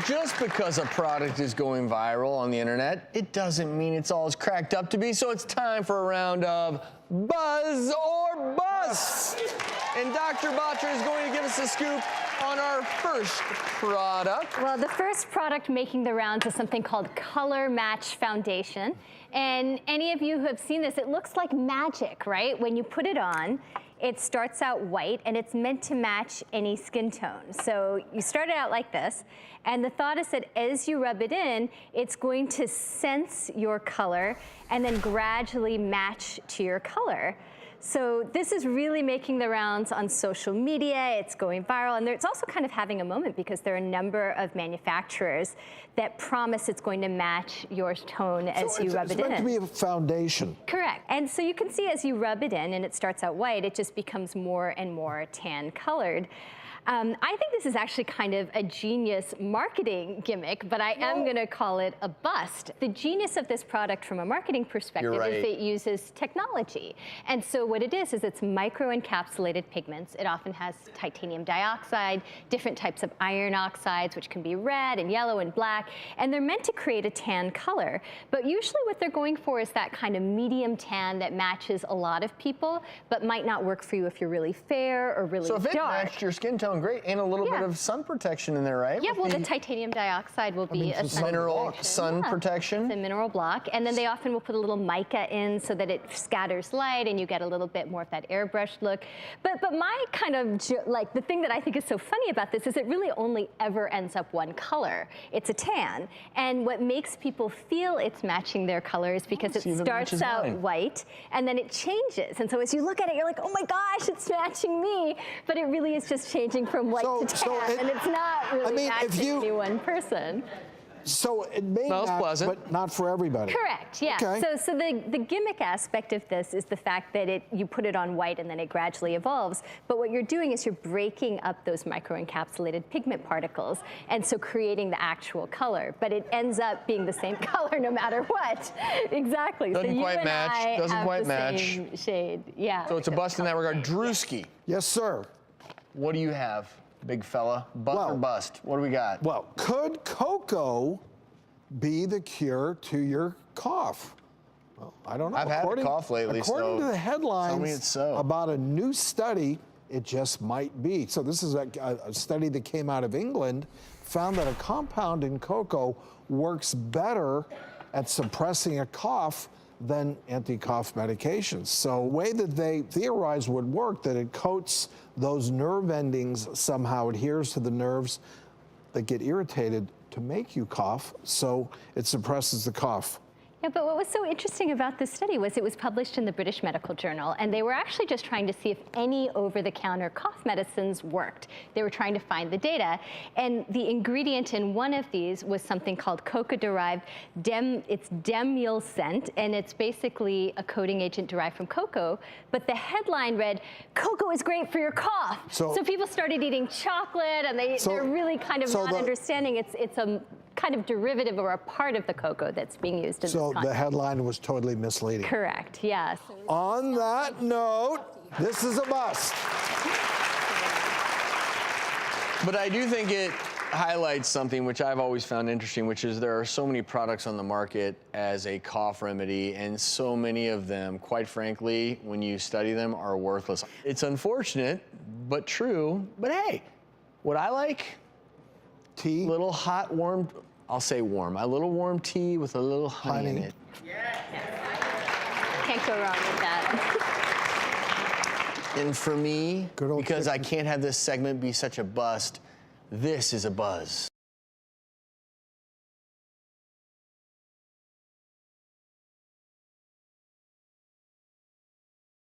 Just because a product is going viral on the internet, it doesn't mean it's all it's cracked up to be. So it's time for a round of Buzz or Bust. And Dr. Batra is going to give us a scoop on our first product. Well, the first product making the rounds is something called Color Match Foundation. And any of you who have seen this, it looks like magic, right? When you put it on, it starts out white and it's meant to match any skin tone. So you start it out like this, and the thought is that as you rub it in, it's going to sense your color and then gradually match to your color. So this is really making the rounds on social media. It's going viral, and it's also kind of having a moment because there are a number of manufacturers that promise it's going to match your tone as you rub it in. It's meant to be a foundation. Correct. And so you can see as you rub it in and it starts out white, it just becomes more and more tan colored. I think this is actually kind of a genius marketing gimmick, but I am going to call it a bust. The genius of this product from a marketing perspective is it uses technology. And so what it is it's microencapsulated pigments. It often has titanium dioxide, different types of iron oxides, which can be red and yellow and black, and they're meant to create a tan color. But usually what they're going for is that kind of medium tan that matches a lot of people, but might not work for you if you're really fair or really dark. So if it matched your skin tone, great, and a little bit of sun protection in there, right? Yeah, well, the titanium dioxide will be a sun protection. It's a mineral block, and then they often will put a little mica in so that it scatters light and you get a little bit more of that airbrushed look. But my kind of, like, the thing that I think is so funny about this is it really only ever ends up one color. It's a tan, and what makes people feel it's matching their color is because it starts out white, and then it changes. And so as you look at it, you're like, oh my gosh, it's matching me, but it really is just changing from white to tan, and it's not really matching any one person. So it may match, but not for everybody. Correct, yeah. Okay. So the gimmick aspect of this is the fact that you put it on white and then it gradually evolves. But what you're doing is you're breaking up those microencapsulated pigment particles, and so creating the actual color. But it ends up being the same color no matter what. Exactly. Doesn't quite match. Doesn't quite match. Same shade, yeah. So it's a bust in that regard. Drewski. Yes, sir. What do you have, big fella? Bust or bust? What do we got? Well, could cocoa be the cure to your cough? Well, I don't know. I've had a cough lately, according to the headlines tell me it's so. About a new study, it just might be. So this is a study that came out of England, found that a compound in cocoa works better at suppressing a cough than anti-cough medications. So the way that they theorized would work, that it coats those nerve endings, somehow adheres to the nerves that get irritated to make you cough, so it suppresses the cough. Yeah, but what was so interesting about this study was it was published in the British Medical Journal, and they were actually just trying to see if any over-the-counter cough medicines worked. They were trying to find the data, and the ingredient in one of these was something called cocoa-derived demulcent, and it's basically a coating agent derived from cocoa, but the headline read, "Cocoa is great for your cough." So people started eating chocolate, and they're really kind of not understanding it's a kind of derivative or a part of the cocoa that's being used in this context. So the headline was totally misleading. Correct, yes. On that note, this is a bust. But I do think it highlights something which I've always found interesting, which is there are so many products on the market as a cough remedy, and so many of them, quite frankly, when you study them, are worthless. It's unfortunate, but true. But hey, what I like, tea, little hot, warm, I'll say warm, a little warm tea with a little honey in it. Yeah. Can't go wrong with that. And for me, because I can't have this segment be such a bust, this is a buzz.